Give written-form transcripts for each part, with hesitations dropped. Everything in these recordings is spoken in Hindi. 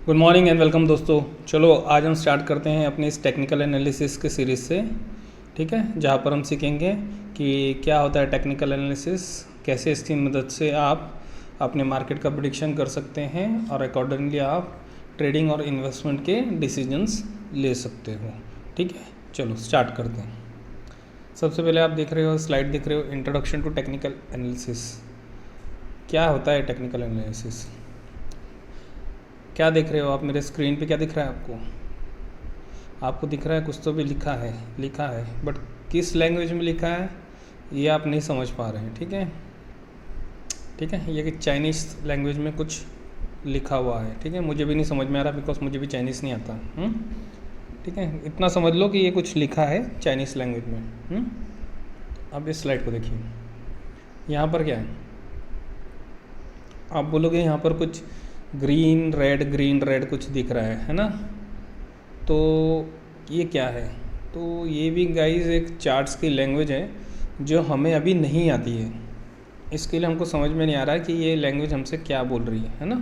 गुड मॉर्निंग एंड वेलकम दोस्तों। चलो आज हम स्टार्ट करते हैं अपनी इस टेक्निकल एनालिसिस के सीरीज़ से। ठीक है, जहाँ पर हम सीखेंगे कि क्या होता है टेक्निकल एनालिसिस, कैसे इसकी मदद से आप अपने मार्केट का प्रेडिक्शन कर सकते हैं और अकॉर्डिंगली आप ट्रेडिंग और इन्वेस्टमेंट के डिसीजंस ले सकते हो। ठीक है, चलो स्टार्ट करते हैं। सबसे पहले आप देख रहे हो, स्लाइड देख रहे हो, इंट्रोडक्शन टू टेक्निकल एनालिसिस। क्या होता है टेक्निकल एनालिसिस? क्या देख रहे हो आप मेरे स्क्रीन पे? क्या दिख रहा है आपको दिख रहा है कुछ तो भी लिखा है बट किस लैंग्वेज में लिखा है ये आप नहीं समझ पा रहे हैं। ठीक है, ये कि चाइनीज़ लैंग्वेज में कुछ लिखा हुआ है। ठीक है, मुझे भी नहीं समझ में आ रहा बिकॉज मुझे भी चाइनीज़ नहीं आता। ठीक है, इतना समझ लो कि ये कुछ लिखा है चाइनीज़ लैंग्वेज में। अब इस स्लाइड को देखिए, यहाँ पर क्या है? आप बोलोगे यहाँ पर कुछ ग्रीन रेड कुछ दिख रहा है ना? तो ये क्या है? तो ये भी गाइस एक चार्ट्स की लैंग्वेज है जो हमें अभी नहीं आती है। इसके लिए हमको समझ में नहीं आ रहा है कि ये लैंग्वेज हमसे क्या बोल रही है ना?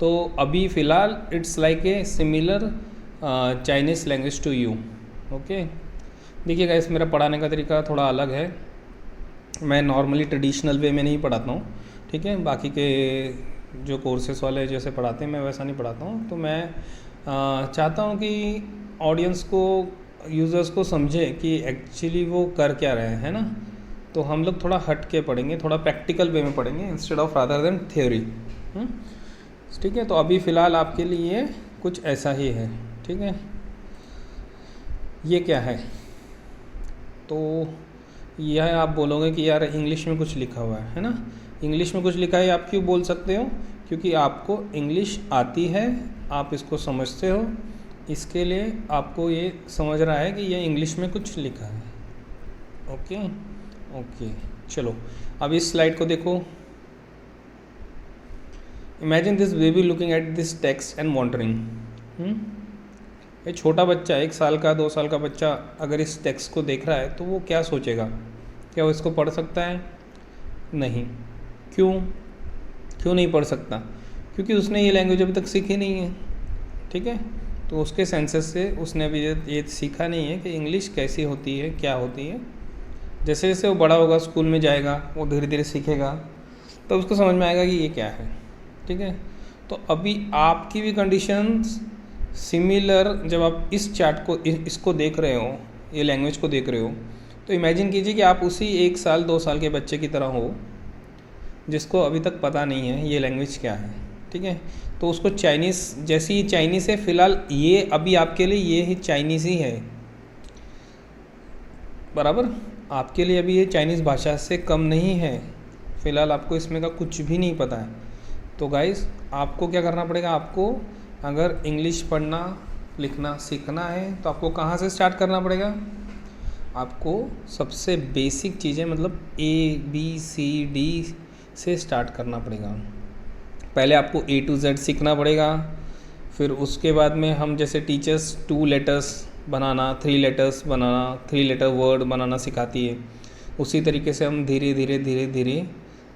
तो अभी फ़िलहाल it's like a similar Chinese language to you. Okay, देखिए गाइस, मेरा पढ़ाने का तरीका थोड़ा अलग है। मैं नॉर्मली ट्रेडिशनल वे में नहीं पढ़ाता हूँ। ठीक है, बाकी के जो कोर्सेस वाले जैसे पढ़ाते हैं मैं वैसा नहीं पढ़ाता हूँ। तो मैं चाहता हूँ कि ऑडियंस को, यूज़र्स को समझे कि एक्चुअली वो कर क्या रहे हैं ना। तो हम लोग थोड़ा हट के पढ़ेंगे, थोड़ा प्रैक्टिकल वे में पढ़ेंगे instead of rather than theory. ठीक है, तो अभी फ़िलहाल आपके लिए कुछ ऐसा ही है। ठीक है, ये क्या है? तो यह आप बोलोगे कि यार इंग्लिश में कुछ लिखा हुआ है ना? इंग्लिश में कुछ लिखा है आप क्यों बोल सकते हो? क्योंकि आपको इंग्लिश आती है, आप इसको समझते हो, इसके लिए आपको ये समझ रहा है कि ये इंग्लिश में कुछ लिखा है। ओके, चलो अब इस स्लाइड को देखो। Imagine this baby looking at this text and wondering. ये छोटा बच्चा, 1 साल का 2 साल का बच्चा अगर इस टेक्स्ट को देख रहा है तो वो क्या सोचेगा? क्या वो इसको पढ़ सकता है? नहीं। क्यों नहीं पढ़ सकता? क्योंकि उसने ये लैंग्वेज अभी तक सीखी नहीं है। ठीक है, तो उसके सेंसेस से उसने अभी ये सीखा नहीं है कि इंग्लिश कैसी होती है, क्या होती है। जैसे जैसे वो बड़ा होगा, स्कूल में जाएगा, वो धीरे धीरे सीखेगा, तो उसको समझ में आएगा कि ये क्या है। ठीक है, तो अभी आपकी भी कंडीशंस सिमिलर, जब आप इस चार्ट को, इसको देख रहे हो, ये लैंग्वेज को देख रहे हो, तो इमेजिन कीजिए कि आप उसी 1 साल 2 साल के बच्चे की तरह हो जिसको अभी तक पता नहीं है ये लैंग्वेज क्या है। ठीक है, तो उसको चाइनीज़, जैसी ये चाइनीज़ है फ़िलहाल, ये अभी आपके लिए ये ही चाइनीज़ ही है बराबर। आपके लिए अभी ये चाइनीज़ भाषा से कम नहीं है। फ़िलहाल आपको इसमें का कुछ भी नहीं पता है। तो गाइस, आपको क्या करना पड़ेगा? आपको अगर इंग्लिश पढ़ना लिखना सीखना है तो आपको कहाँ से स्टार्ट करना पड़ेगा? आपको सबसे बेसिक चीज़ें, मतलब ABCD से स्टार्ट करना पड़ेगा। पहले आपको A to Z सीखना पड़ेगा। फिर उसके बाद में हम जैसे टीचर्स 2 लेटर्स बनाना, 3 लेटर्स बनाना, 3 लेटर वर्ड बनाना सिखाती है, उसी तरीके से हम धीरे धीरे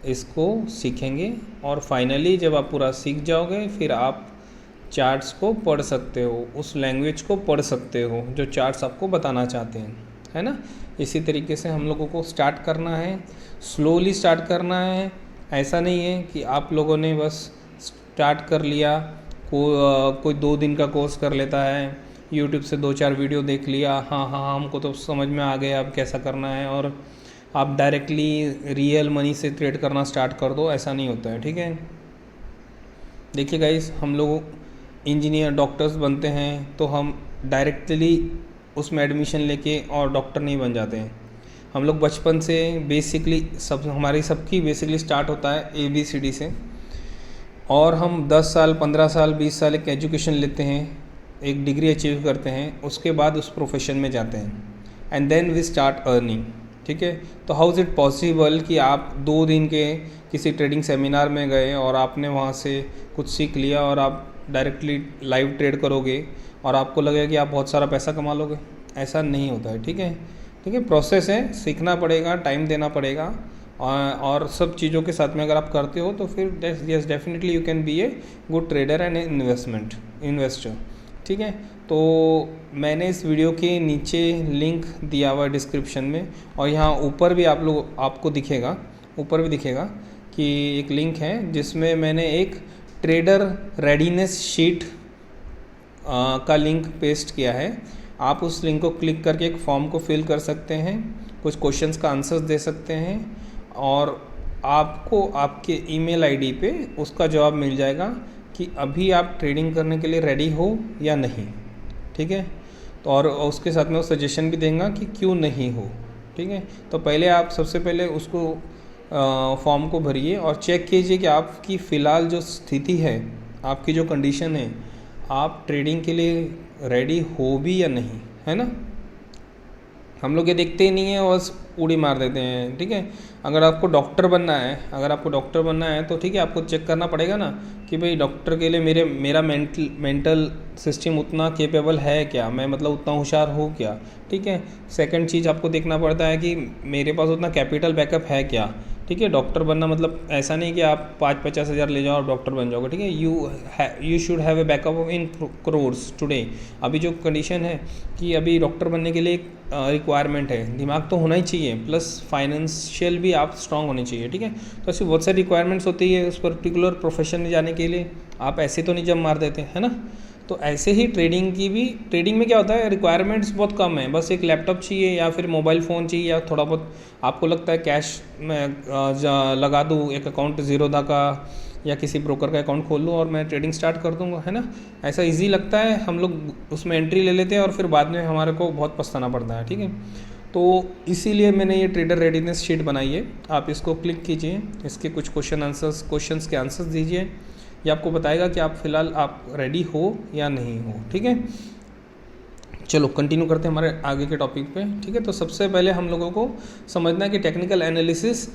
इसको सीखेंगे। और फाइनली जब आप पूरा सीख जाओगे फिर आप चार्ट्स को पढ़ सकते हो, उस लैंग्वेज को पढ़ सकते हो जो चार्ट्स आपको बताना चाहते हैं, है ना। इसी तरीके से हम लोगों को स्टार्ट करना है, स्लोली स्टार्ट करना है। ऐसा नहीं है कि आप लोगों ने बस स्टार्ट कर लिया, कोई 2 दिन का कोर्स कर लेता है, यूट्यूब से 2-4 वीडियो देख लिया, हाँ हमको तो समझ में आ गया अब कैसा करना है, और आप डायरेक्टली रियल मनी से ट्रेड करना स्टार्ट कर दो। ऐसा नहीं होता है। ठीक है, देखिए गाइस, हम लोग इंजीनियर डॉक्टर्स बनते हैं तो हम डायरेक्टली उसमें एडमिशन लेके और डॉक्टर नहीं बन जाते हैं। हम लोग बचपन से बेसिकली हमारी सबकी बेसिकली स्टार्ट होता है ABCD से, और हम 10 साल 15 साल 20 साल एक एजुकेशन लेते हैं, एक डिग्री अचीव करते हैं, उसके बाद उस प्रोफेशन में जाते हैं, and then we start earning. ठीक है, तो हाउ इज़ इट पॉसिबल कि आप 2 दिन के किसी ट्रेडिंग सेमिनार में गए और आपने वहाँ से कुछ सीख लिया और आप डायरेक्टली लाइव ट्रेड करोगे और आपको लगेगा कि आप बहुत सारा पैसा कमा लोगे? ऐसा नहीं होता है। ठीक है, प्रोसेस है, सीखना पड़ेगा, टाइम देना पड़ेगा, और सब चीज़ों के साथ में अगर आप करते हो तो फिर yes definitely you can be a good trader and investor. ठीक है, तो मैंने इस वीडियो के नीचे लिंक दिया हुआ है डिस्क्रिप्शन में, और यहाँ ऊपर भी आपको दिखेगा, ऊपर भी दिखेगा कि एक लिंक है जिसमें मैंने एक ट्रेडर रेडीनेस शीट का लिंक पेस्ट किया है। आप उस लिंक को क्लिक करके एक फॉर्म को फिल कर सकते हैं, कुछ क्वेश्चंस का आंसर्स दे सकते हैं, और आपको आपके ईमेल आईडी पे उसका जवाब मिल जाएगा कि अभी आप ट्रेडिंग करने के लिए रेडी हो या नहीं। ठीक है, तो और उसके साथ में वो सजेशन भी देगा कि क्यों नहीं हो। ठीक है, तो पहले आप सबसे पहले उसको फॉर्म को भरिए और चेक कीजिए कि आपकी फ़िलहाल जो स्थिति है, आपकी जो कंडीशन है, आप ट्रेडिंग के लिए रेडी हो भी या नहीं, है ना। हम लोग ये देखते ही नहीं है, बस उड़ी मार देते हैं। ठीक है, अगर आपको डॉक्टर बनना है तो ठीक है, आपको चेक करना पड़ेगा ना कि भाई डॉक्टर के लिए मेरा मेंटल सिस्टम उतना केपेबल है क्या, मैं मतलब उतना होशियार हूँ क्या। ठीक है, सेकंड चीज़ आपको देखना पड़ता है कि मेरे पास उतना कैपिटल बैकअप है क्या। ठीक है, डॉक्टर बनना मतलब ऐसा नहीं कि आप 5-50 हज़ार ले जाओ और डॉक्टर बन जाओगे। ठीक है, you should have a backup in crores today. अभी जो कंडीशन है कि अभी डॉक्टर बनने के लिए एक रिक्वायरमेंट है, दिमाग तो होना ही चाहिए, प्लस फाइनेंशियल भी आप स्ट्रांग होने चाहिए। ठीक है, तो ऐसी बहुत सारी रिक्वायरमेंट्स होती है उस पर्टिकुलर प्रोफेशन में जाने के लिए, आप ऐसे तो नहीं जब मार देते, है ना। तो ऐसे ही ट्रेडिंग में क्या होता है, रिक्वायरमेंट्स बहुत कम है, बस एक लैपटॉप चाहिए या फिर मोबाइल फ़ोन चाहिए, या थोड़ा बहुत आपको लगता है कैश में लगा दूँ, एक अकाउंट ज़ीरोधा का या किसी ब्रोकर का अकाउंट खोल लूँ और मैं ट्रेडिंग स्टार्ट कर दूँगा, है ना। ऐसा इजी लगता है, हम लोग उसमें एंट्री ले लेते हैं और फिर बाद में हमारे को बहुत पछताना पड़ता है। ठीक है, तो इसीलिए मैंने ये ट्रेडर रेडीनेस शीट बनाई है। आप इसको क्लिक कीजिए, इसके कुछ क्वेश्चंस के आंसर्स दीजिए, ये आपको बताएगा कि आप फ़िलहाल आप रेडी हो या नहीं हो। ठीक है, चलो कंटिन्यू करते हैं हमारे आगे के टॉपिक पे। ठीक है, तो सबसे पहले हम लोगों को समझना है कि technical analysis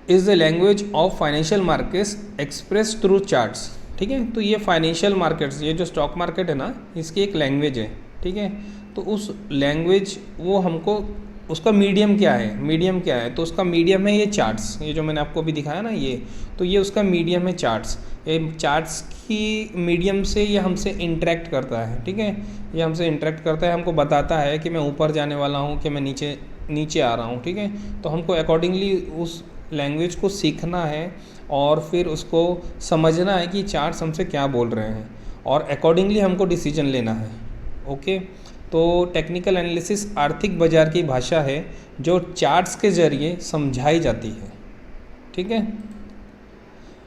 is the language of financial markets express through charts. ठीक है, तो ये फाइनेंशियल मार्केट्स, ये जो स्टॉक मार्केट है ना, इसकी एक लैंग्वेज है। ठीक है, तो उस लैंग्वेज वो हमको उसका मीडियम क्या है, तो उसका मीडियम है ये चार्ट्स, ये जो मैंने आपको अभी दिखाया ना, ये तो ये उसका मीडियम है चार्ट्स। ये चार्ट्स की मीडियम से ये हमसे इंटरेक्ट करता है। ठीक है, ये हमसे इंटरेक्ट करता है, हमको बताता है कि मैं ऊपर जाने वाला हूँ कि मैं नीचे आ रहा हूँ। ठीक है, तो हमको अकॉर्डिंगली उस लैंग्वेज को सीखना है और फिर उसको समझना है कि चार्ट्स हमसे क्या बोल रहे हैं, और अकॉर्डिंगली हमको डिसीजन लेना है। ओके, तो टेक्निकल एनालिसिस आर्थिक बाजार की भाषा है जो चार्ट्स के ज़रिए समझाई जाती है। ठीक है,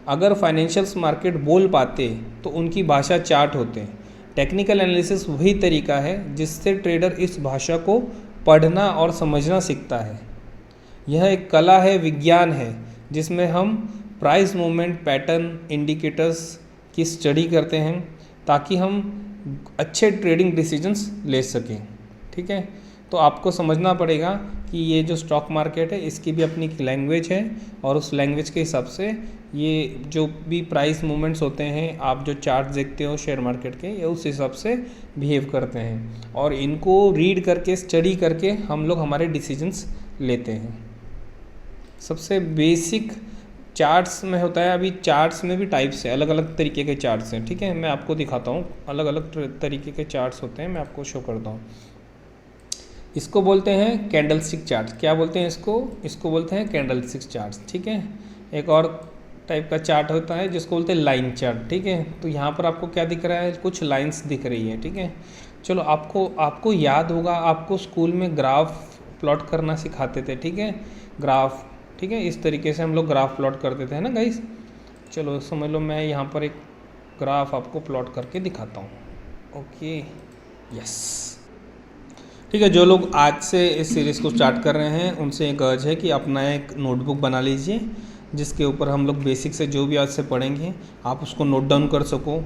अगर फाइनेंशियल्स मार्केट बोल पाते तो उनकी भाषा चार्ट होते। टेक्निकल एनालिसिस वही तरीका है जिससे ट्रेडर इस भाषा को पढ़ना और समझना सीखता है। यह एक कला है, विज्ञान है, जिसमें हम प्राइस मूवमेंट पैटर्न इंडिकेटर्स की स्टडी करते हैं ताकि हम अच्छे ट्रेडिंग डिसीजंस ले सकें। ठीक है, तो आपको समझना पड़ेगा कि ये जो स्टॉक मार्केट है इसकी भी अपनी लैंग्वेज है, और उस लैंग्वेज के हिसाब से ये जो भी प्राइस मूवमेंट्स होते हैं, आप जो चार्ट देखते हो शेयर मार्केट के, ये उस हिसाब से बिहेव करते हैं, और इनको रीड करके स्टडी करके हम लोग हमारे डिसीजंस लेते हैं। सबसे बेसिक चार्ट्स में होता है, अभी चार्ट्स में भी टाइप्स है, अलग अलग तरीके के चार्ट्स हैं। ठीक है, मैं आपको दिखाता हूँ, अलग अलग तरीके के चार्ट्स होते हैं, मैं आपको शो करता हूँ। इसको बोलते हैं कैंडलस्टिक चार्ट। क्या बोलते हैं इसको बोलते हैं कैंडलस्टिक चार्ट्स। ठीक है, एक और टाइप का चार्ट होता है जिसको बोलते हैं लाइन चार्ट। ठीक है, तो यहाँ पर आपको क्या दिख रहा है, कुछ लाइंस दिख रही है। ठीक है, चलो आपको याद होगा, आपको स्कूल में ग्राफ प्लॉट करना सिखाते थे। ठीक है, ग्राफ, ठीक है, इस तरीके से हम लोग ग्राफ प्लॉट करते थे, है ना गाइस। चलो समझ लो, मैं यहाँ पर एक ग्राफ आपको प्लॉट करके दिखाता हूँ। Okay, yes. ठीक है, जो लोग आज से इस सीरीज़ को स्टार्ट कर रहे हैं उनसे एक अर्ज है कि अपना एक नोटबुक बना लीजिए, जिसके ऊपर हम लोग बेसिक से जो भी आज से पढ़ेंगे आप उसको नोट डाउन कर सको,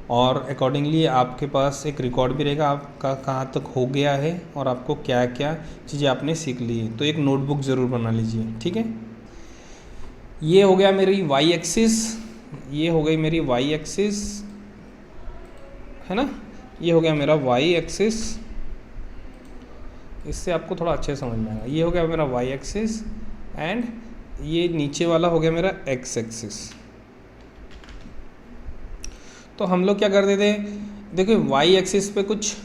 और अकॉर्डिंगली आपके पास एक रिकॉर्ड भी रहेगा आपका कहाँ तक हो गया है और आपको क्या क्या चीज़ें आपने सीख ली है। तो एक नोटबुक ज़रूर बना लीजिए। ठीक है, ये हो गया मेरी वाई एक्सिस, ये हो गई मेरी वाई एक्सिस, है ना, ये हो गया मेरा वाई एक्सिस। इससे आपको थोड़ा अच्छे समझ में आएगा। ये हो गया मेरा वाई एक्सिस, एंड ये नीचे वाला हो गया मेरा एक्स एक्सिस। तो हम लोग क्या करते थे, देखिए वाई एक्सिस पे कुछ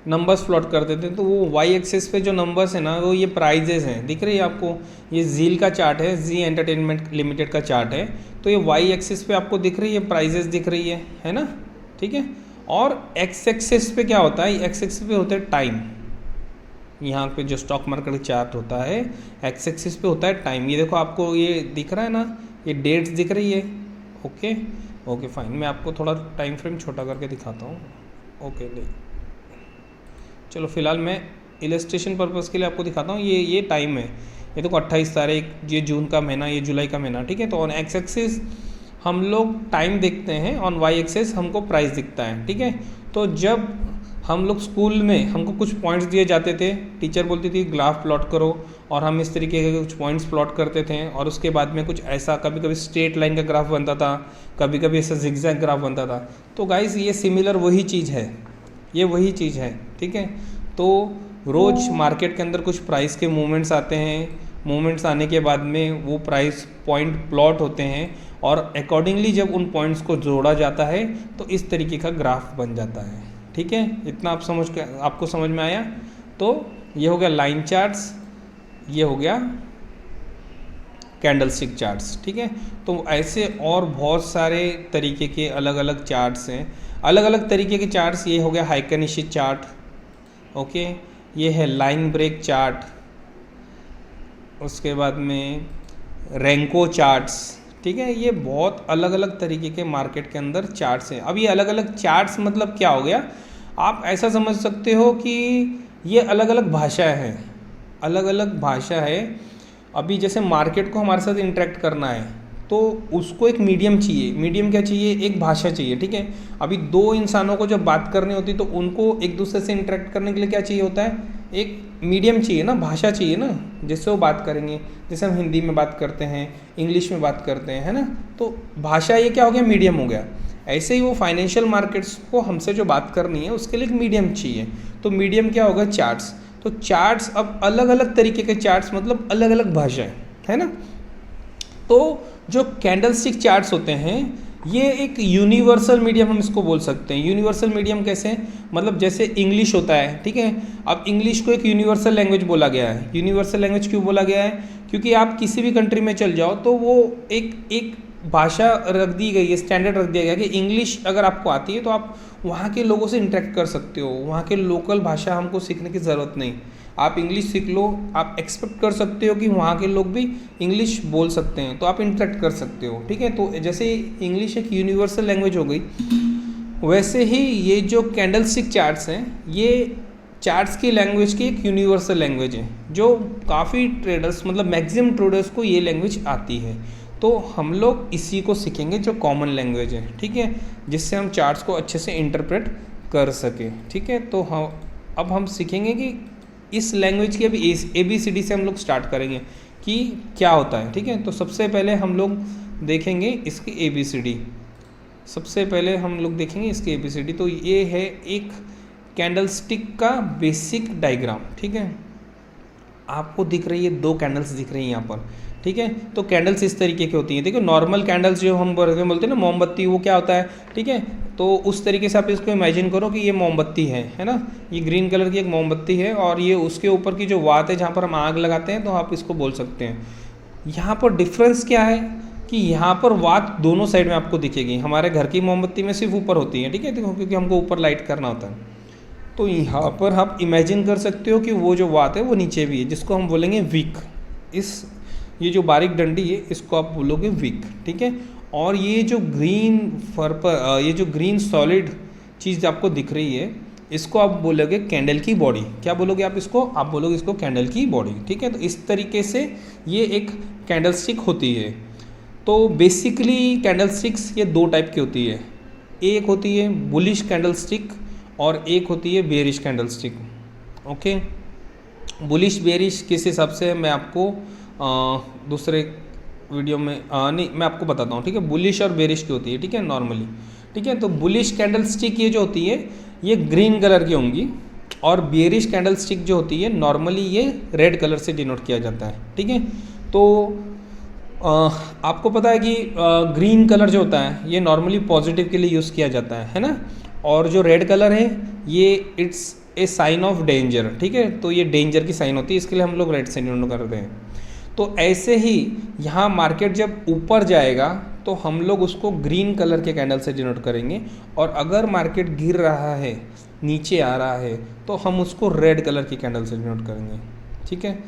नंबर्स प्लॉट करते थे, तो वो वाई एक्सिस पे जो नंबर्स है ना वो ये प्राइजेस हैं, दिख रही है आपको, ये जील का चार्ट है, जी एंटरटेनमेंट लिमिटेड का चार्ट है। तो ये वाई एक्सिस पे आपको दिख रही है, प्राइजेस दिख रही है ना, ठीक है। और एक्स एक्सिस पे क्या होता है, एक्स एक्सिस पे होता है टाइम। यहाँ पे जो स्टॉक मार्केट चार्ट होता है एक्स एक्सिस पे होता है टाइम। ये देखो आपको ये दिख रहा है ना, ये डेट्स दिख रही है। ओके ओके फाइन, मैं आपको थोड़ा टाइम फ्रेम छोटा करके दिखाता हूँ। ओके नहीं, चलो फिलहाल मैं इलस्ट्रेशन पर्पज़ के लिए आपको दिखाता हूँ। ये टाइम है, ये देखो 28 तारीख, ये जून का महीना, ये जुलाई का महीना, ठीक है। तो ऑन एक्स एक्सिस हम लोग टाइम देखते हैं, ऑन वाई एक्सिस हमको प्राइस दिखता है, ठीक है। तो जब हम लोग स्कूल में हमको कुछ पॉइंट्स दिए जाते थे, टीचर बोलती थी ग्राफ प्लॉट करो, और हम इस तरीके के कुछ पॉइंट्स प्लॉट करते थे, और उसके बाद में कुछ ऐसा कभी कभी स्ट्रेट लाइन का ग्राफ बनता था, कभी कभी ऐसा जिगजैग ग्राफ बनता था। तो गाइस ये सिमिलर वही चीज़ है, ये वही चीज़ है, ठीक है। तो रोज़ मार्केट के अंदर कुछ प्राइस के मूवमेंट्स आते हैं, मूवमेंट्स आने के बाद में वो प्राइस पॉइंट प्लॉट होते हैं, और अकॉर्डिंगली जब उन पॉइंट्स को जोड़ा जाता है तो इस तरीके का ग्राफ बन जाता है, ठीक है। इतना आपको समझ में आया। तो ये हो गया लाइन चार्ट्स, ये हो गया कैंडलस्टिक चार्ट्स, ठीक है। तो ऐसे और बहुत सारे तरीके के अलग अलग चार्ट्स हैं, अलग अलग तरीके के चार्ट्स। ये हो गया हाइकनिशी चार्ट, ओके, ये है लाइन ब्रेक चार्ट, उसके बाद में रेंको चार्ट्स, ठीक है। ये बहुत अलग अलग तरीके के मार्केट के अंदर चार्ट्स हैं। अब ये अलग अलग चार्ट्स मतलब क्या हो गया, आप ऐसा समझ सकते हो कि ये अलग अलग भाषा है, अलग अलग भाषा है। अभी जैसे मार्केट को हमारे साथ इंटरेक्ट करना है तो उसको एक मीडियम चाहिए। मीडियम क्या चाहिए, एक भाषा चाहिए, ठीक है। अभी दो इंसानों को जब बात करनी होती है तो उनको एक दूसरे से इंटरेक्ट करने के लिए क्या चाहिए होता है, एक मीडियम चाहिए ना, भाषा चाहिए ना, जिससे वो बात करेंगे। जैसे हम हिंदी में बात करते हैं, इंग्लिश में बात करते हैं, है ना। तो भाषा ये क्या हो गया, मीडियम हो गया। ऐसे ही वो फाइनेंशियल मार्केट्स को हमसे जो बात करनी है उसके लिए एक मीडियम चाहिए। तो मीडियम क्या होगा, चार्ट्स। तो चार्ट्स अब अलग अलग तरीके के चार्ट्स मतलब अलग अलग भाषा है ना। तो जो कैंडलस्टिक चार्ट्स होते हैं ये एक यूनिवर्सल मीडियम हम इसको बोल सकते हैं। यूनिवर्सल मीडियम कैसे, मतलब जैसे इंग्लिश होता है, ठीक है। अब इंग्लिश को एक यूनिवर्सल लैंग्वेज बोला गया है। यूनिवर्सल लैंग्वेज क्यों बोला गया है, क्योंकि आप किसी भी कंट्री में चल जाओ तो वो एक भाषा रख दी गई है, स्टैंडर्ड रख दिया गया कि इंग्लिश अगर आपको आती है तो आप वहाँ के लोगों से इंटरेक्ट कर सकते हो, वहाँ के लोकल भाषा हमको सीखने की ज़रूरत नहीं। आप इंग्लिश सीख लो, आप एक्सपेक्ट कर सकते हो कि वहाँ के लोग भी इंग्लिश बोल सकते हैं, तो आप इंटरेक्ट कर सकते हो, ठीक है। तो जैसे इंग्लिश एक यूनिवर्सल लैंग्वेज हो गई, वैसे ही ये जो कैंडलस्टिक चार्ट्स हैं ये चार्ट्स की लैंग्वेज की एक यूनिवर्सल लैंग्वेज है, जो काफ़ी ट्रेडर्स मतलब मैक्सिमम ट्रेडर्स को ये लैंग्वेज आती है। तो हम लोग इसी को सीखेंगे जो कॉमन लैंग्वेज है, ठीक है, जिससे हम चार्ट्स को अच्छे से इंटरप्रेट कर सकें, ठीक है। तो अब हम सीखेंगे कि इस लैंग्वेज की अभी ABCD से हम लोग स्टार्ट करेंगे कि क्या होता है, ठीक है। तो सबसे पहले हम लोग देखेंगे इसकी ABCD। सबसे पहले हम लोग देखेंगे इसकी ABCD। तो ये है एक कैंडलस्टिक का बेसिक डायग्राम, ठीक है। आपको दिख रही है, दो कैंडल्स दिख रही हैं यहाँ पर, ठीक है। तो कैंडल्स इस तरीके की होती हैं, देखो नॉर्मल कैंडल्स जो हम बोलते हैं ना मोमबत्ती, वो क्या होता है, ठीक है। तो उस तरीके से आप इसको इमेजिन करो कि ये मोमबत्ती है ना। ये ग्रीन कलर की एक मोमबत्ती है और ये उसके ऊपर की जो वात है जहाँ पर हम आग लगाते हैं, तो आप इसको बोल सकते हैं। यहाँ पर डिफरेंस क्या है कि यहाँ पर वात दोनों साइड में आपको दिखेगी। हमारे घर की मोमबत्ती में सिर्फ ऊपर होती है, ठीक है, देखो क्योंकि हमको ऊपर लाइट करना होता है। तो यहाँ पर आप इमेजिन कर सकते हो कि वो जो वात है वो नीचे भी है, जिसको हम बोलेंगे विक। ये जो बारीक डंडी है इसको आप बोलोगे विक, ठीक है। और ये जो ग्रीन ये जो ग्रीन सॉलिड चीज़ आपको दिख रही है इसको आप बोलोगे कैंडल की बॉडी। क्या बोलोगे आप इसको, आप बोलोगे इसको कैंडल की बॉडी, ठीक है। तो इस तरीके से ये एक कैंडलस्टिक होती है। तो बेसिकली कैंडलस्टिक्स ये दो टाइप की होती है, एक होती है बुलिश कैंडलस्टिक और एक होती है bearish candlestick, okay. Bullish bearish किस हिसाब से मैं आपको दूसरे वीडियो में नहीं मैं आपको बताता हूँ, ठीक है। बुलिश और बेरिश की होती है, ठीक है, नॉर्मली, ठीक है। तो बुलिश कैंडलस्टिक ये जो होती है ये ग्रीन कलर की होंगी, और बेरिश कैंडलस्टिक जो होती है नॉर्मली ये रेड कलर से डिनोट किया जाता है, ठीक है। तो आपको पता है कि ग्रीन कलर जो होता है ये नॉर्मली पॉजिटिव के लिए यूज़ किया जाता है ना। और जो रेड कलर है ये it's a sign of danger, ठीक है, तो ये डेंजर की साइन होती है, इसके लिए हम लोग रेड से डिनोट करते हैं। तो ऐसे ही यहाँ मार्केट जब ऊपर जाएगा तो हम लोग उसको ग्रीन कलर के कैंडल से डिनोट करेंगे, और अगर मार्केट गिर रहा है, नीचे आ रहा है, तो हम उसको रेड कलर की कैंडल से डिनोट करेंगे, ठीक है।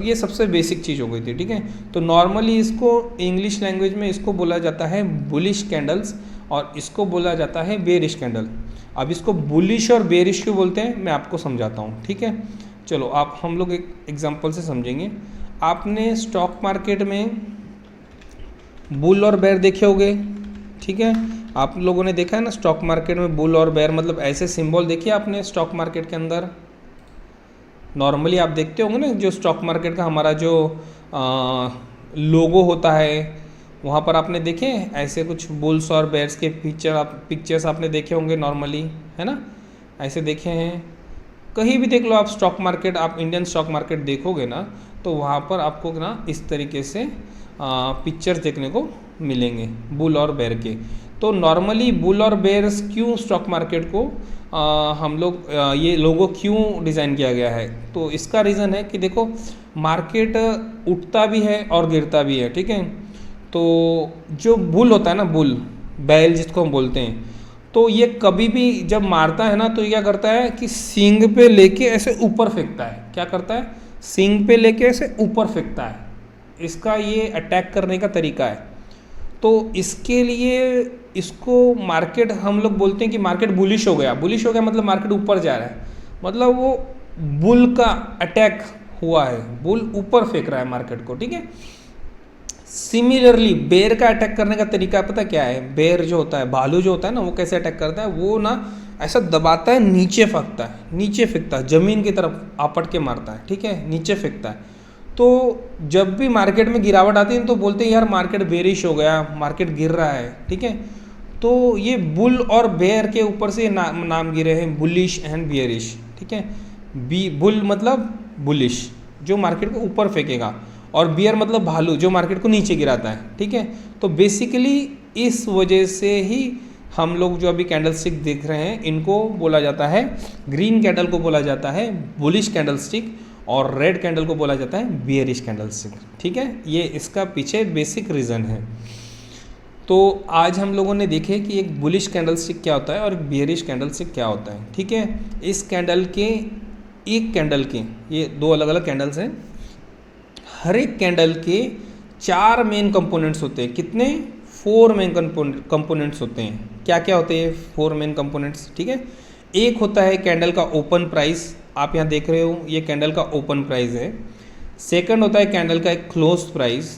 ये सबसे बेसिक चीज़ हो गई थी, ठीक है। तो नॉर्मली इसको इंग्लिश लैंग्वेज में इसको बोला जाता है बुलिश कैंडल्स, और इसको बोला जाता है बेरिश कैंडल। अब इसको बुलिश और बेरिश क्यों बोलते हैं मैं आपको समझाता हूँ, ठीक है। चलो आप हम लोग एक एग्जांपल से समझेंगे। आपने स्टॉक मार्केट में बुल और बेयर देखे होंगे, ठीक है। आप लोगों ने देखा है ना स्टॉक मार्केट में बुल और बेयर, मतलब ऐसे सिंबल देखिए आपने स्टॉक मार्केट के अंदर। नॉर्मली आप देखते होंगे ना जो स्टॉक मार्केट का हमारा जो लोगो होता है, वहाँ पर आपने देखे ऐसे कुछ बुल्स और बेयर्स के पिक्चर्स आपने देखे होंगे नॉर्मली, है ना, ऐसे देखे हैं। कहीं भी देख लो आप स्टॉक मार्केट, आप इंडियन स्टॉक मार्केट देखोगे ना तो वहाँ पर आपको ना इस तरीके से पिक्चर्स देखने को मिलेंगे बुल और बेयर के। तो नॉर्मली बुल और बेयर्स क्यों स्टॉक मार्केट को हम लोग ये लोगो क्यों डिज़ाइन किया गया है, तो इसका रीज़न है कि देखो मार्केट उठता भी है और गिरता भी है, ठीक है। तो जो बुल होता है ना, बुल बैल जिसको हम बोलते हैं, तो ये कभी भी जब मारता है ना तो ये क्या करता है कि सींग पे लेके ऐसे ऊपर फेंकता है। क्या करता है? सींग पे लेके ऐसे ऊपर फेंकता है। इसका ये अटैक करने का तरीका है। तो इसके लिए इसको मार्केट हम लोग बोलते हैं कि मार्केट बुलिश हो गया। बुलिश हो गया मतलब मार्केट ऊपर जा रहा है, मतलब वो बुल का अटैक हुआ है, बुल ऊपर फेंक रहा है मार्केट को, ठीक है। सिमिलरली बेयर का अटैक करने का तरीका पता क्या है? बेयर जो होता है, भालू जो होता है ना, वो कैसे अटैक करता है? वो ना ऐसा दबाता है, नीचे फेंकता है, नीचे फेंकता है, जमीन की तरफ आपट के मारता है, ठीक है, नीचे फेंकता है। तो जब भी मार्केट में गिरावट आती है तो बोलते हैं यार मार्केट बेरिश हो गया, मार्केट गिर रहा है, ठीक है। तो ये बुल और बेयर के ऊपर से नाम गिरे हैं, बुलिश एंड बियरिश, ठीक है। बुल मतलब बुलिश जो मार्केट को ऊपर फेंकेगा, और बियर मतलब भालू जो मार्केट को नीचे गिराता है, ठीक है। तो बेसिकली इस वजह से ही हम लोग जो अभी कैंडल स्टिक देख रहे हैं इनको बोला जाता है, ग्रीन कैंडल को बोला जाता है बुलिश कैंडल स्टिक, और रेड कैंडल को बोला जाता है बियरिश कैंडल स्टिक, ठीक है। ये इसका पीछे बेसिक रीज़न है। तो आज हम लोगों ने देखे कि एक बुलिश कैंडल स्टिक क्या होता है और एक बियरिश कैंडल स्टिक क्या होता है, ठीक है। इस कैंडल के एक कैंडल के ये दो अलग अलग कैंडल्स हैं, हर एक कैंडल के 4 मेन कंपोनेंट्स होते हैं। कितने? 4 मेन कंपोनेंट्स होते हैं। क्या क्या होते हैं 4 मेन कंपोनेंट्स, ठीक है। एक होता है कैंडल का ओपन प्राइस, आप यहाँ देख रहे हो ये कैंडल का ओपन प्राइस है। सेकंड होता है कैंडल का एक क्लोज प्राइस।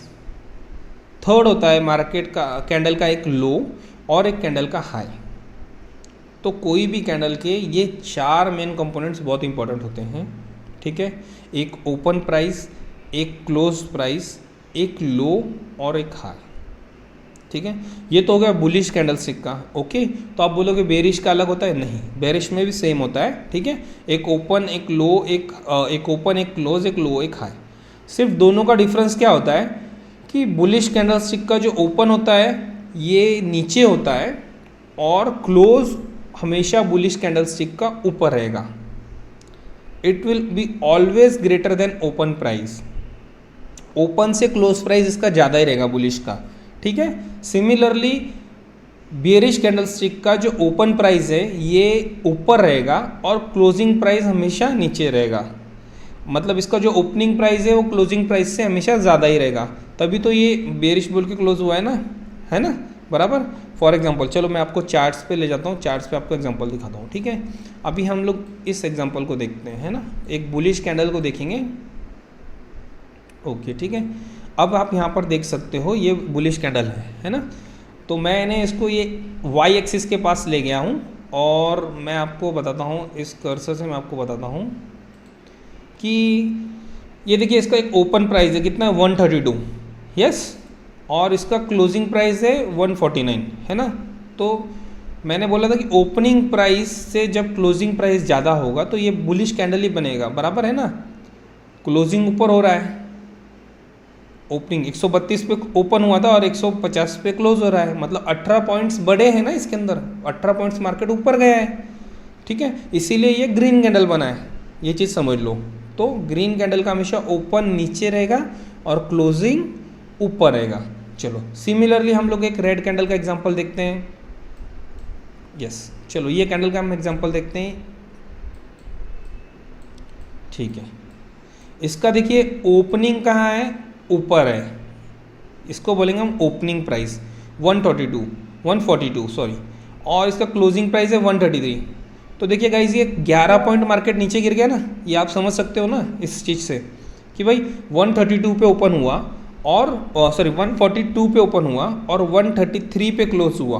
थर्ड होता है मार्केट का कैंडल का एक लो और एक कैंडल का हाई। तो कोई भी कैंडल के ये 4 मेन कंपोनेंट्स बहुत इंपॉर्टेंट होते हैं, ठीक है। एक ओपन प्राइस, एक क्लोज प्राइस, एक लो और एक हाई, ठीक है। ये तो हो गया बुलिश कैंडल स्टिक का, ओके। तो आप बोलोगे बेरिश का अलग होता है? नहीं, बेरिश में भी सेम होता है, ठीक है। एक ओपन, एक लो, एक ओपन, एक क्लोज, एक लो, एक हाई। सिर्फ दोनों का डिफरेंस क्या होता है कि बुलिश कैंडल स्टिक का जो ओपन होता है ये नीचे होता है, और क्लोज हमेशा बुलिश कैंडल स्टिक का ऊपर रहेगा। It will be always greater than open price. Open से क्लोज प्राइस इसका ज़्यादा ही रहेगा बुलिश का, ठीक है। सिमिलरली बियरिश कैंडल स्टिक का जो ओपन प्राइस है ये ऊपर रहेगा और क्लोजिंग प्राइस हमेशा नीचे रहेगा। मतलब इसका जो ओपनिंग प्राइस है वो क्लोजिंग प्राइस से हमेशा ज़्यादा ही रहेगा, तभी तो ये बियरिश बोल के क्लोज हुआ है ना, बराबर। फॉर एग्जांपल चलो मैं आपको चार्ट्स पे ले जाता हूँ, चार्ट्स पे आपको एग्जांपल दिखाता हूँ, ठीक है। अभी हम लोग इस एग्जांपल को देखते हैं, है ना, एक बुलिश कैंडल को देखेंगे, ओके, ठीक है। अब आप यहाँ पर देख सकते हो ये बुलिश कैंडल है ना। तो मैंने इसको ये वाई एक्सिस के पास ले गया हूँ, और मैं आपको बताता हूँ, इस कर्सर से मैं आपको बताता हूँ कि ये देखिए इसका एक ओपन प्राइस है कितना, 132, यस, और इसका क्लोजिंग प्राइस है 149, है ना। तो मैंने बोला था कि ओपनिंग प्राइस से जब क्लोजिंग प्राइस ज़्यादा होगा तो ये बुलिश कैंडल ही बनेगा, बराबर है ना। क्लोजिंग ऊपर हो रहा है, ओपनिंग 132 पे ओपन हुआ था और 150 पे क्लोज हो रहा है, मतलब 18 पॉइंट्स बड़े हैं ना इसके अंदर, 18 पॉइंट्स मार्केट ऊपर गया है, ठीक है, इसीलिए ये ग्रीन कैंडल बना है, ये चीज़ समझ लो। तो ग्रीन कैंडल का हमेशा ओपन नीचे रहेगा और क्लोजिंग ऊपर रहेगा। चलो सिमिलरली हम लोग एक रेड कैंडल का एग्जांपल देखते हैं। यस, चलो ये कैंडल का हम एग्जांपल देखते हैं। ठीक है, इसका देखिए ओपनिंग कहाँ है, ऊपर है, इसको बोलेंगे हम ओपनिंग प्राइस 142 सॉरी, और इसका क्लोजिंग प्राइस है 133। तो देखिए गाइज ये 11 पॉइंट मार्केट नीचे गिर गया ना, ये आप समझ सकते हो ना इस चीज़ से कि भाई 132 पे ओपन हुआ और 142 पे ओपन हुआ और 133 पे क्लोज हुआ।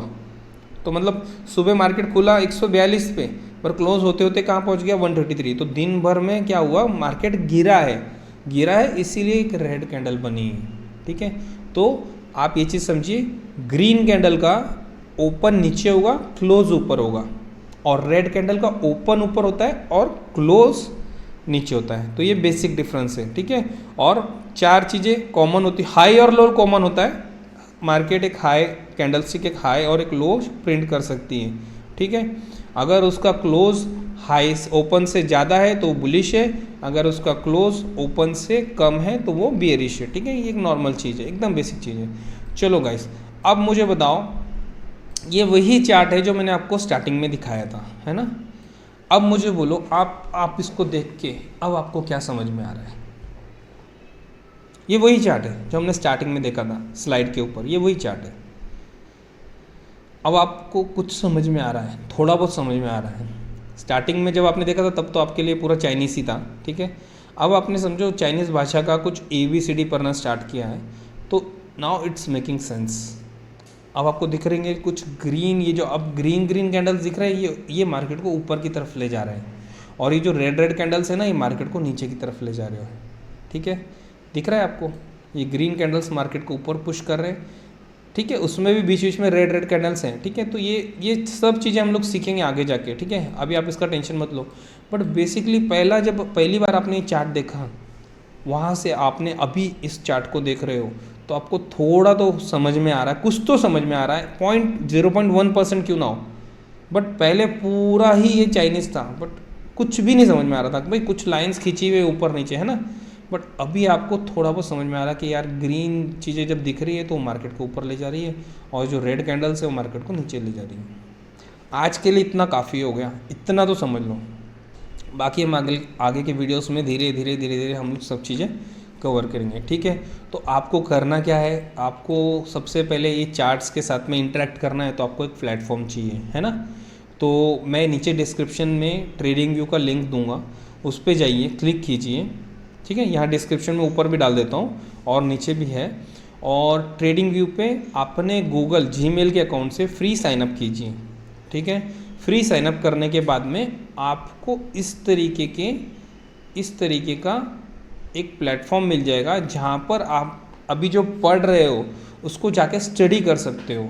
तो मतलब सुबह मार्केट खुला 142 पे, पर क्लोज होते होते कहाँ पहुँच गया 133। तो दिन भर में क्या हुआ, मार्केट गिरा है, इसीलिए एक रेड कैंडल बनी। ठीक है, तो आप ये चीज़ समझिए, ग्रीन कैंडल का ओपन नीचे होगा, क्लोज ऊपर होगा, और रेड कैंडल का ओपन ऊपर होता है और क्लोज नीचे होता है। तो ये बेसिक डिफरेंस है। ठीक है, और 4 चीज़ें कॉमन होती है, हाई और लो कॉमन होता है। मार्केट एक हाई कैंडलस्टिक, एक हाई और एक लो प्रिंट कर सकती है। ठीक है, अगर उसका क्लोज हाई ओपन से ज़्यादा है तो बुलिश है, अगर उसका क्लोज ओपन से कम है तो वो बियरिश है। ठीक है, ये एक नॉर्मल चीज़ है, एकदम बेसिक चीज़ है। चलो गाइस, अब मुझे बताओ, ये वही चार्ट है जो मैंने आपको स्टार्टिंग में दिखाया था, है ना। अब मुझे बोलो, आप इसको देख के अब आपको क्या समझ में आ रहा है। ये वही चार्ट है जो हमने स्टार्टिंग में देखा था स्लाइड के ऊपर, ये वही चार्ट है। अब आपको कुछ समझ में आ रहा है, थोड़ा बहुत समझ में आ रहा है। स्टार्टिंग में जब आपने देखा था तब तो आपके लिए पूरा चाइनीज़ ही था। ठीक है, अब आपने समझो चाइनीज़ भाषा का कुछ ABCD पढ़ना स्टार्ट किया है, तो नाउ इट्स मेकिंग सेंस। अब आपको दिख रहे हैं कुछ ग्रीन, ये जो अब ग्रीन कैंडल्स दिख रहे हैं, ये मार्केट को ऊपर की तरफ ले जा रहे हैं, और ये जो रेड कैंडल्स है ना, ये मार्केट को नीचे की तरफ ले जा रहे हैं। ठीक है, दिख रहा है आपको, ये ग्रीन कैंडल्स मार्केट को ऊपर पुश कर रहे हैं। ठीक है, उसमें भी बीच में रेड कैंडल्स हैं। ठीक है, तो ये सब चीज़ें हम लोग सीखेंगे आगे जाके। ठीक है, अभी आप इसका टेंशन मत लो। बट बेसिकली पहली बार आपने ये चार्ट देखा, वहाँ से आपने अभी इस चार्ट को देख रहे हो, तो आपको थोड़ा तो समझ में आ रहा है, कुछ तो समझ में आ रहा है, 0.1% क्यों ना हो। बट पहले पूरा ही ये चाइनीज़ था, बट कुछ भी नहीं समझ में आ रहा था भाई, कुछ लाइंस खींची हुई ऊपर नीचे, है ना। बट अभी आपको थोड़ा बहुत समझ में आ रहा है कि यार ग्रीन चीज़ें जब दिख रही है तो मार्केट को ऊपर ले जा रही है, और जो रेड कैंडल्स है वो मार्केट को नीचे ले जा रही है। आज के लिए इतना काफ़ी हो गया, इतना तो समझ लो। बाकी हम आगे के वीडियोस में धीरे धीरे हम सब चीज़ें कवर करेंगे। ठीक है, तो आपको करना क्या है, आपको सबसे पहले ये चार्ट्स के साथ में इंटरेक्ट करना है, तो आपको एक प्लेटफॉर्म चाहिए, है ना। तो मैं नीचे डिस्क्रिप्शन में ट्रेडिंग व्यू का लिंक दूंगा, उस पर जाइए, क्लिक कीजिए। ठीक है, यहाँ डिस्क्रिप्शन में ऊपर भी डाल देता हूँ और नीचे भी है। और ट्रेडिंग व्यू पे अपने गूगल जीमेल के अकाउंट से फ्री साइनअप कीजिए। ठीक है, फ्री साइनअप करने के बाद में आपको इस तरीके का एक प्लेटफॉर्म मिल जाएगा, जहाँ पर आप अभी जो पढ़ रहे हो उसको जाके स्टडी कर सकते हो।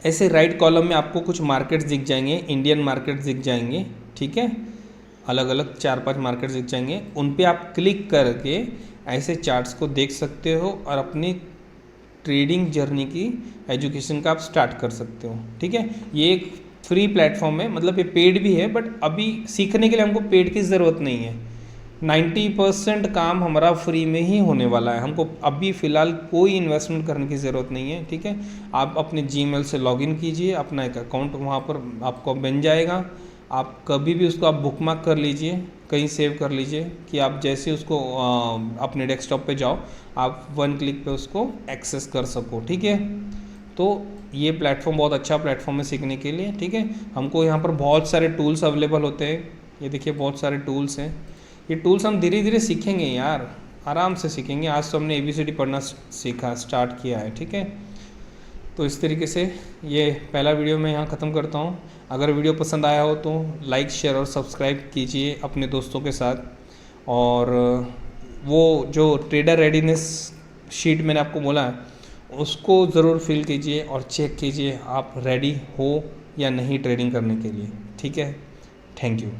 ऐसे राइट कॉलम में आपको कुछ मार्केट्स दिख जाएंगे, इंडियन मार्केट्स दिख जाएंगे। ठीक है, अलग अलग 4-5 मार्केट्स दिख जाएंगे, उन पे आप क्लिक करके ऐसे चार्ट्स को देख सकते हो और अपनी ट्रेडिंग जर्नी की एजुकेशन का आप स्टार्ट कर सकते हो। ठीक है, ये एक फ्री प्लेटफॉर्म है, मतलब ये पेड भी है, बट अभी सीखने के लिए हमको पेड की ज़रूरत नहीं है। 90% काम हमारा फ्री में ही होने वाला है, हमको अभी फ़िलहाल कोई इन्वेस्टमेंट करने की ज़रूरत नहीं है। ठीक है, आप अपने जीमेल से लॉगिन कीजिए, अपना एक अकाउंट वहाँ पर आपको बन जाएगा। आप कभी भी उसको आप बुकमार्क कर लीजिए, कहीं सेव कर लीजिए कि आप जैसे उसको अपने डेस्कटॉप पे जाओ, आप 1 क्लिक पे उसको एक्सेस कर सको। ठीक है, तो ये प्लेटफॉर्म बहुत अच्छा प्लेटफॉर्म है सीखने के लिए। ठीक है, हमको यहाँ पर बहुत सारे टूल्स अवेलेबल होते हैं, ये देखिए बहुत सारे टूल्स हैं। ये टूल्स हम धीरे धीरे सीखेंगे यार, आराम से सीखेंगे। आज तो हमने ABCD पढ़ना सीखा, स्टार्ट किया है। ठीक है, तो इस तरीके से ये पहला वीडियो मैं यहाँ ख़त्म करता हूँ। अगर वीडियो पसंद आया हो तो लाइक, शेयर और सब्सक्राइब कीजिए अपने दोस्तों के साथ। और वो जो ट्रेडर रेडीनेस शीट मैंने आपको बोला है, उसको ज़रूर फिल कीजिए और चेक कीजिए आप रेडी हो या नहीं ट्रेडिंग करने के लिए। ठीक है, थैंक यू।